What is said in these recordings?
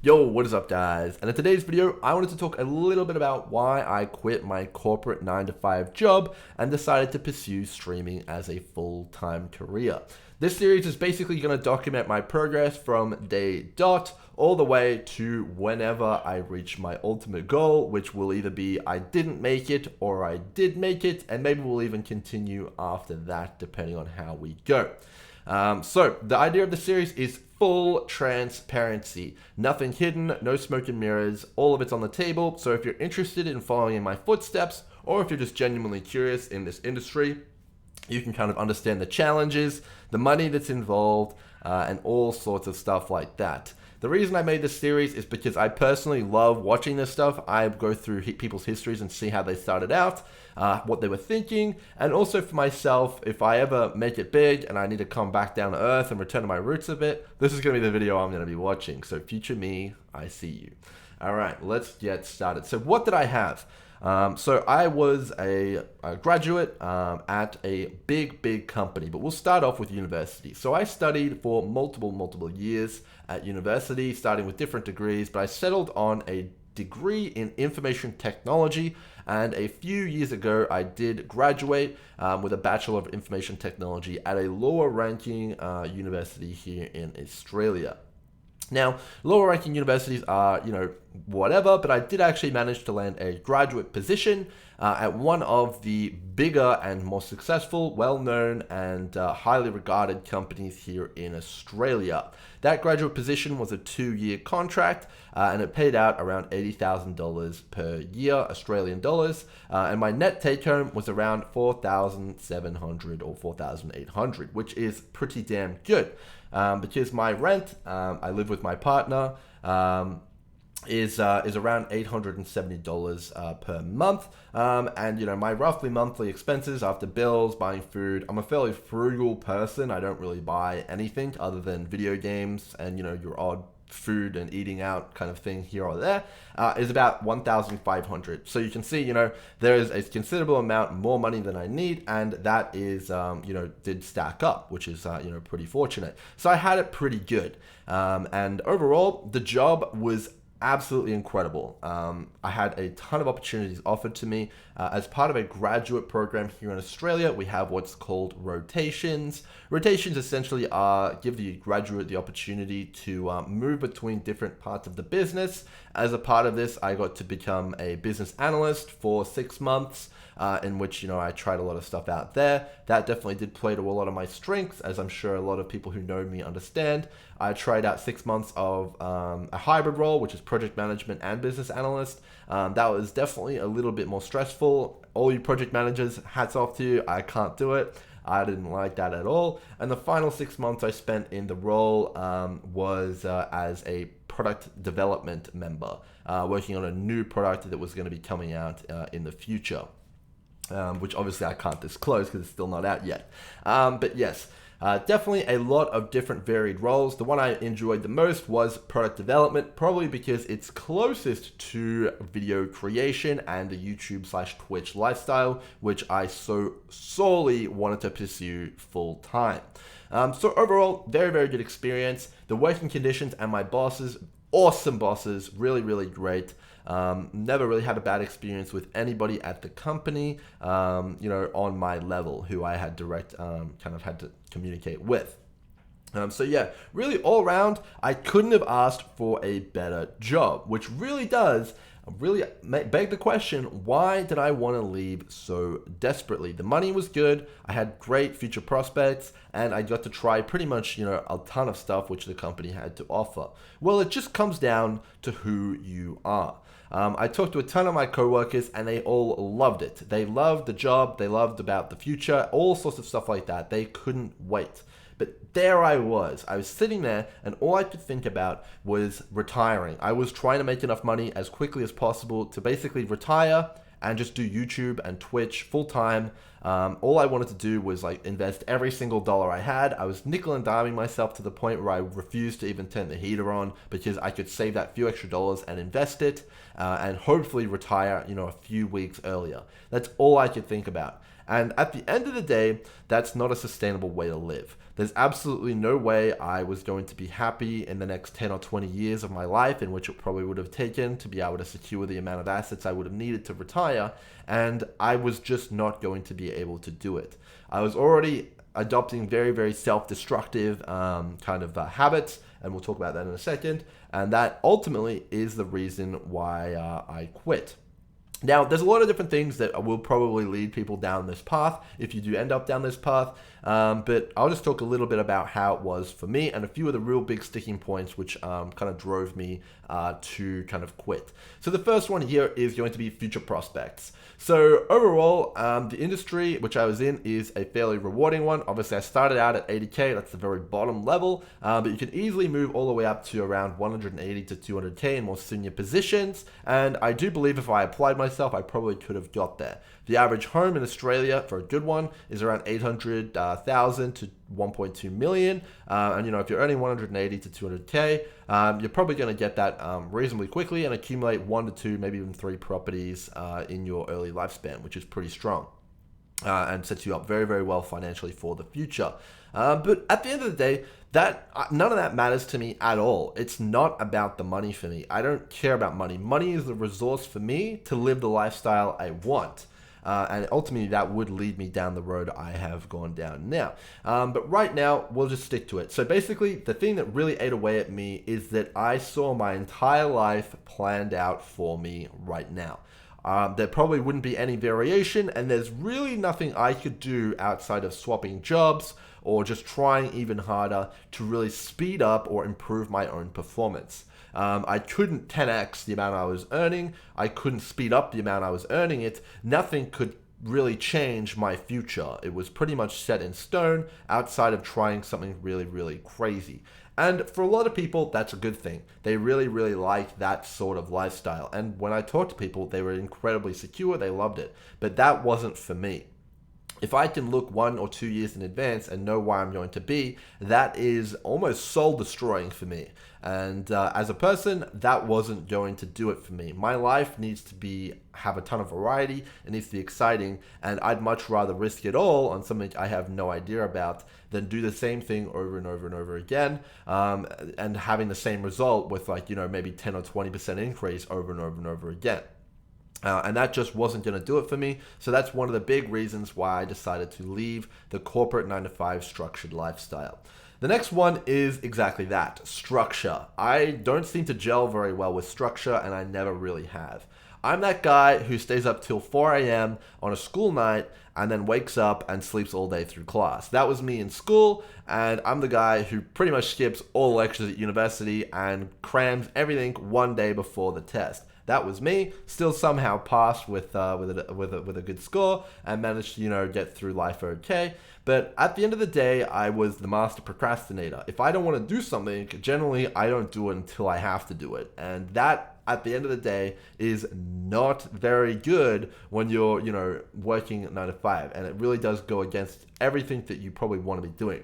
Yo, what is up guys? And in today's video, I wanted to talk a little bit about why I quit my corporate 9 to 5 job and decided to pursue streaming as a full-time career. This series is basically going to document my progress from day dot all the way to whenever I reach my ultimate goal, which will either be I didn't make it or I did make it, and maybe we'll even continue after that depending on how we go. So the idea of the series is full transparency. Nothing hidden, no smoke and mirrors, all of it's on the table. So if you're interested in following in my footsteps, or if you're just genuinely curious in this industry, you can kind of understand the challenges, the money that's involved, and all sorts of stuff like that. The reason I made this series is because I personally love watching this stuff. I go through people's histories and see how they started out, what they were thinking, and also for myself, if I ever make it big and I need to come back down to earth and return to my roots a bit, this is going to be the video I'm going to be watching. So future me, I see you. All right, let's get started. So what did I have? So I was a graduate at a big company, but we'll start off with university. So I studied for multiple years at university, starting with different degrees, but I settled on a degree in information technology, and a few years ago I did graduate with a Bachelor of Information Technology at a lower ranking university here in Australia. Now, lower ranking universities are, whatever, but I did actually manage to land a graduate position at one of the bigger and more successful, well-known and highly regarded companies here in Australia. That graduate position was a 2-year contract and it paid out around $80,000 per year, Australian dollars, and my net take home was around 4,700 or 4,800, which is pretty damn good. Because my rent, I live with my partner, is around $870 per month, and my roughly monthly expenses after bills, buying food. I'm a fairly frugal person. I don't really buy anything other than video games and your odd food and eating out kind of thing here or there, is about 1,500. So you can see, there is a considerable amount more money than I need, and that is, did stack up, which is, pretty fortunate. So I had it pretty good, and overall, the job was absolutely incredible. I had a ton of opportunities offered to me. As part of a graduate program here in Australia, we have what's called rotations. Rotations essentially give the graduate the opportunity to move between different parts of the business. As a part of this, I got to become a business analyst for 6 months, in which I tried a lot of stuff out there. That definitely did play to a lot of my strengths, as I'm sure a lot of people who know me understand. I tried out 6 months of a hybrid role, which is project management and business analyst. That was definitely a little bit more stressful. All you project managers, hats off to you. I can't do it. I didn't like that at all. And the final 6 months I spent in the role was as a product development member, working on a new product that was going to be coming out in the future. Which obviously I can't disclose because it's still not out yet. But yes, definitely a lot of different varied roles. The one I enjoyed the most was product development, probably because it's closest to video creation and the YouTube/Twitch lifestyle, which I so sorely wanted to pursue full time. So overall, very good experience. The working conditions and my bosses, awesome bosses, really great. Never really had a bad experience with anybody at the company, on my level, who I had direct, kind of had to communicate with. So yeah, really all around, I couldn't have asked for a better job, which really does beg the question, why did I want to leave so desperately? The money was good, I had great future prospects, and I got to try pretty much, a ton of stuff which the company had to offer. Well, it just comes down to who you are. I talked to a ton of my coworkers and they all loved it. They loved the job, they loved about the future, all sorts of stuff like that. They couldn't wait. But there I was sitting there and all I could think about was retiring. I was trying to make enough money as quickly as possible to basically retire and just do YouTube and Twitch full time, All I wanted to do was like invest every single dollar I had. I was nickel and diming myself to the point where I refused to even turn the heater on because I could save that few extra dollars and invest it and hopefully retire, a few weeks earlier. That's all I could think about. And at the end of the day, that's not a sustainable way to live. There's absolutely no way I was going to be happy in the next 10 or 20 years of my life, in which it probably would have taken to be able to secure the amount of assets I would have needed to retire. And I was just not going to be able to do it. I was already adopting very, very self-destructive habits, and we'll talk about that in a second. And that ultimately is the reason why I quit. Now, there's a lot of different things that will probably lead people down this path if you do end up down this path, but I'll just talk a little bit about how it was for me and a few of the real big sticking points which kind of drove me to kind of quit. So the first one here is going to be future prospects. So overall, the industry which I was in is a fairly rewarding one. Obviously, I started out at 80K, that's the very bottom level, but you can easily move all the way up to around 180 to 200K in more senior positions, and I do believe if I applied myself, I probably could have got there. The average home in Australia for a good one is around 800,000 to 1.2 million. And if you're earning 180 to 200K, you're probably going to get that reasonably quickly and accumulate 1 to 2, maybe even 3 properties in your early lifespan, which is pretty strong. And sets you up very, very well financially for the future. But at the end of the day, none of that matters to me at all. It's not about the money for me. I don't care about money. Money is the resource for me to live the lifestyle I want. And ultimately, that would lead me down the road I have gone down now. But right now, we'll just stick to it. So basically, the thing that really ate away at me is that I saw my entire life planned out for me right now. There probably wouldn't be any variation, and there's really nothing I could do outside of swapping jobs or just trying even harder to really speed up or improve my own performance. I couldn't 10x the amount I was earning. I couldn't speed up the amount I was earning it. Nothing could really change my future. It was pretty much set in stone outside of trying something really, really crazy. And for a lot of people, that's a good thing. They really, really like that sort of lifestyle. And when I talked to people, they were incredibly secure. They loved it. But that wasn't for me. If I can look 1 or 2 years in advance and know where I'm going to be, that is almost soul destroying for me. And as a person, that wasn't going to do it for me. My life needs to have a ton of variety. It needs to be exciting. And I'd much rather risk it all on something I have no idea about than do the same thing over and over and over again, and having the same result with maybe 10 or 20% increase over and over and over again. And that just wasn't going to do it for me. So that's one of the big reasons why I decided to leave the corporate 9-to-5 structured lifestyle. The next one is exactly that, structure. I don't seem to gel very well with structure, and I never really have. I'm that guy who stays up till 4 a.m. on a school night and then wakes up and sleeps all day through class. That was me in school, and I'm the guy who pretty much skips all lectures at university and crams everything one day before the test. That was me. Still somehow passed with a good score and managed to get through life okay. But at the end of the day, I was the master procrastinator. If I don't want to do something, generally I don't do it until I have to do it, and that at the end of the day is not very good when you're working 9 to 5, and it really does go against everything that you probably want to be doing.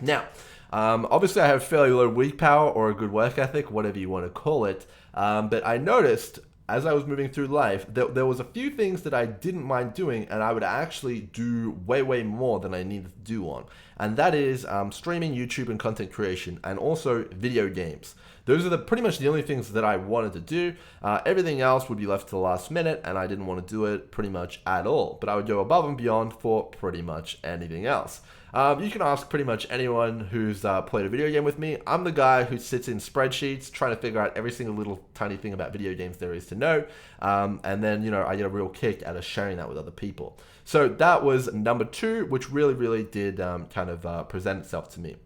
Now, obviously I have fairly low weak power or a good work ethic, whatever you want to call it. But I noticed as I was moving through life that there was a few things that I didn't mind doing, and I would actually do way, way more than I needed to do on. And that is streaming, YouTube, and content creation, and also video games. Those are pretty much the only things that I wanted to do. Everything else would be left to the last minute, and I didn't want to do it pretty much at all. But I would go above and beyond for pretty much anything else. You can ask pretty much anyone who's played a video game with me. I'm the guy who sits in spreadsheets trying to figure out every single little tiny thing about video games there is to know. And then, I get a real kick out of sharing that with other people. So that was number 2, which really, really did present itself to me.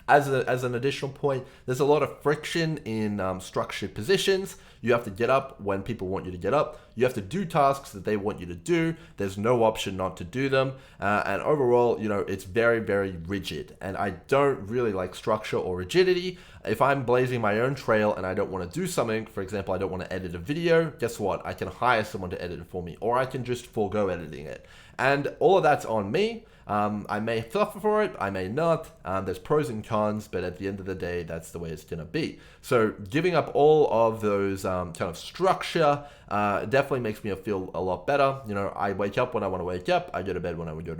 As an additional point, there's a lot of friction in structured positions. You have to get up when people want you to get up. You have to do tasks that they want you to do. There's no option not to do them. And overall, it's very, very rigid. And I don't really like structure or rigidity. if I'm blazing my own trail and I don't want to do something, for example, I don't want to edit a video, guess what? I can hire someone to edit it for me, or I can just forego editing it. And all of that's on me. I may suffer for it, I may not. There's pros and cons, but at the end of the day, that's the way it's going to be. So giving up all of those kind of structure definitely makes me feel a lot better. You know, I wake up when I want to wake up, I go to bed when I want to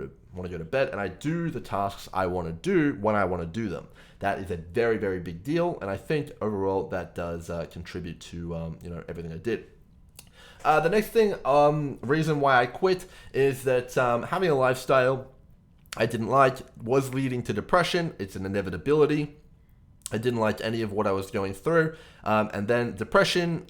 go to bed, and I do the tasks I want to do when I want to do them. That is a very, very big deal, and I think overall that does contribute to you know, everything I did. The next thing, reason why I quit is that having a lifestyle I didn't like was leading to depression. It's an inevitability. I didn't like any of what I was going through. And then depression,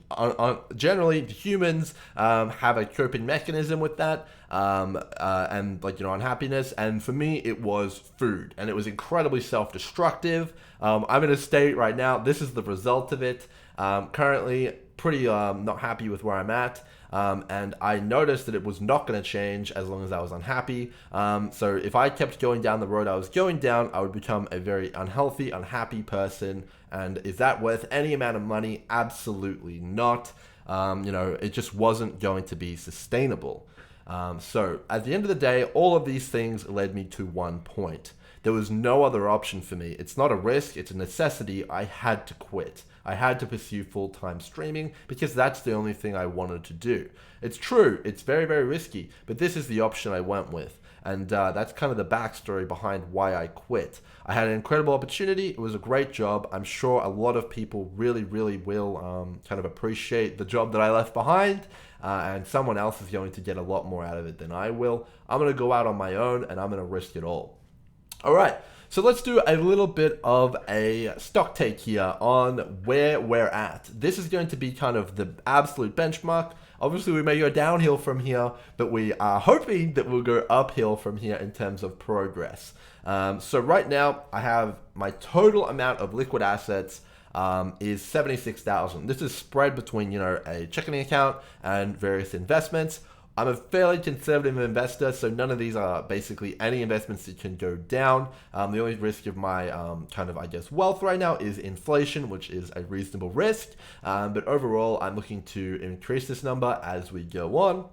generally humans have a coping mechanism with that, and like, you know, unhappiness. And for me, it was food, and it was incredibly self-destructive. I'm in a state right now, this is the result of it. Currently pretty not happy with where I'm at. And I noticed that it was not going to change as long as I was unhappy. So if I kept going down the road I was going down, I would become a very unhealthy, unhappy person. And is that worth any amount of money? Absolutely not. You know, it just wasn't going to be sustainable. So at the end of the day, all of these things led me to one point. There was no other option for me. It's not a risk, it's a necessity. I had to quit. I had to pursue full-time streaming because that's the only thing I wanted to do. It's true, it's very, very risky, but this is the option I went with. And that's kind of the backstory behind why I quit. I had an incredible opportunity. It was a great job. I'm sure a lot of people really, really will kind of appreciate the job that I left behind. And someone else is going to get a lot more out of it than I will. I'm going to go out on my own and I'm going to risk it all. All right. So let's do a little bit of a stock take here on where we're at. This is going to be kind of the absolute benchmark. Obviously, we may go downhill from here, but we are hoping that we'll go uphill from here in terms of progress. So right now, I have my total amount of liquid assets is 76,000. This is spread between, you know, a checking account and various investments. I'm a fairly conservative investor, so none of these are basically any investments that can go down. The only risk of my kind of, I guess, wealth right now is inflation, which is a reasonable risk. But overall, I'm looking to increase this number as we go on.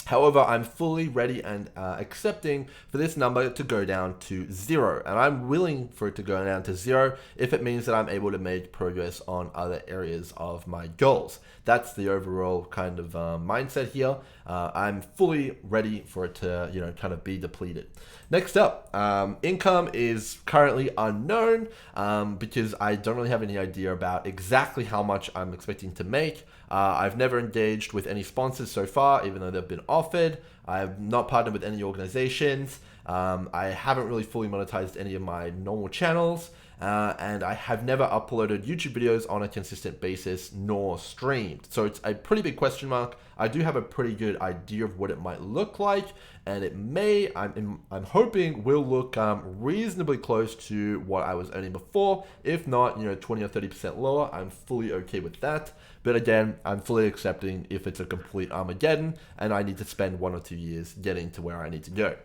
However, I'm fully ready and accepting for this number to go down to 0. And I'm willing for it to go down to 0 if it means that I'm able to make progress on other areas of my goals. That's the overall kind of mindset here. I'm fully ready for it to, you know, kind of be depleted. Next up, income is currently unknown because I don't really have any idea about exactly how much I'm expecting to make. I've never engaged with any sponsors so far, even though they've been offered. I've not partnered with any organizations. I haven't really fully monetized any of my normal channels. And I have never uploaded YouTube videos on a consistent basis nor streamed. So it's a pretty big question mark. I do have a pretty good idea of what it might look like, and it may, I'm hoping, will look reasonably close to what I was earning before. If not, you know, 20 or 30% lower, I'm fully okay with that. But again, I'm fully accepting if it's a complete Armageddon and I need to spend 1 or 2 years getting to where I need to go.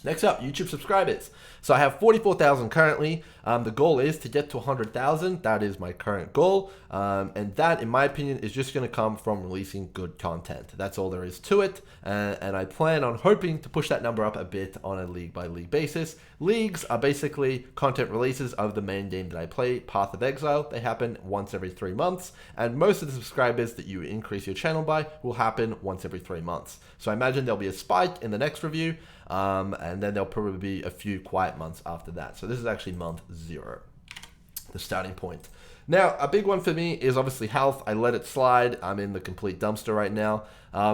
Next up, YouTube subscribers. So I have 44,000 currently. The goal is to get to 100,000. That is my current goal. And that, in my opinion, is just going to come from releasing good content. That's all there is to it. And I plan on hoping to push that number up a bit on a league-by-league basis. Leagues are basically content releases of the main game that I play, Path of Exile. They happen once every 3 months. And most of the subscribers that you increase your channel by will happen once every 3 months. So I imagine there'll be a spike in the next review. And then there'll probably be a few quiet months after that. So this is actually month 0, the starting point. Now, a big one for me is obviously health. I let it slide. I'm in the complete dumpster right now.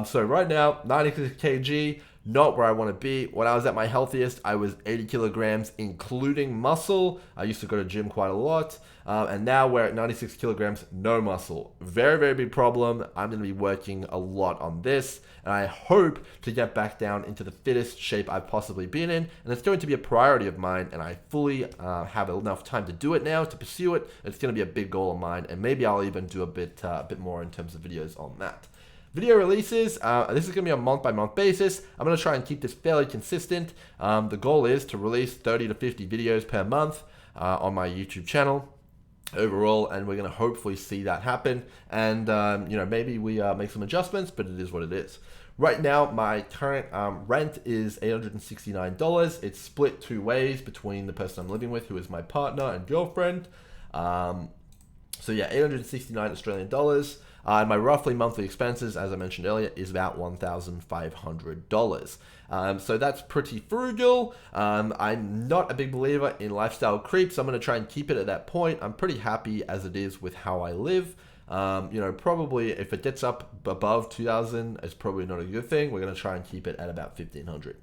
So right now, 96 kg, not where I want to be. When I was at my healthiest, I was 80 kilograms, including muscle. I used to go to gym quite a lot. And now we're at 96 kilograms, no muscle. Very, very big problem. I'm going to be working a lot on this. And I hope to get back down into the fittest shape I've possibly been in. And it's going to be a priority of mine. And I fully have enough time to do it now, to pursue it. It's going to be a big goal of mine. And maybe I'll even do a bit more in terms of videos on that. Video releases, this is going to be a month-by-month basis. I'm going to try and keep this fairly consistent. The goal is to release 30 to 50 videos per month on my YouTube channel. overall, and we're going to hopefully see that happen. And maybe we make some adjustments, but it is what it is. Right now, my current rent is $869. It's split two ways between the person I'm living with, who is my partner and girlfriend. So yeah, 869 Australian dollars. And my roughly monthly expenses, as I mentioned earlier, is about $1,500. So that's pretty frugal. I'm not a big believer in lifestyle creep, so I'm going to try and keep it at that point. I'm pretty happy as it is with how I live. Probably if it gets up above 2,000, it's probably not a good thing. We're going to try and keep it at about 1,500.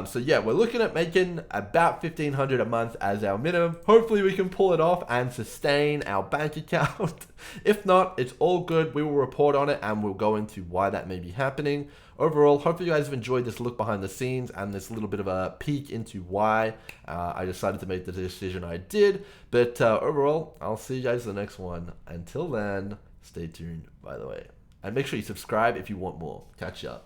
So yeah, we're looking at making about 1,500 a month as our minimum. Hopefully we can pull it off and sustain our bank account. If not, it's all good. We will report on it and we'll go into why that may be happening. Overall, hopefully you guys have enjoyed this look behind the scenes and this little bit of a peek into why I decided to make the decision I did. But overall, I'll see you guys in the next one. Until then, stay tuned, by the way. And make sure you subscribe if you want more. Catch ya.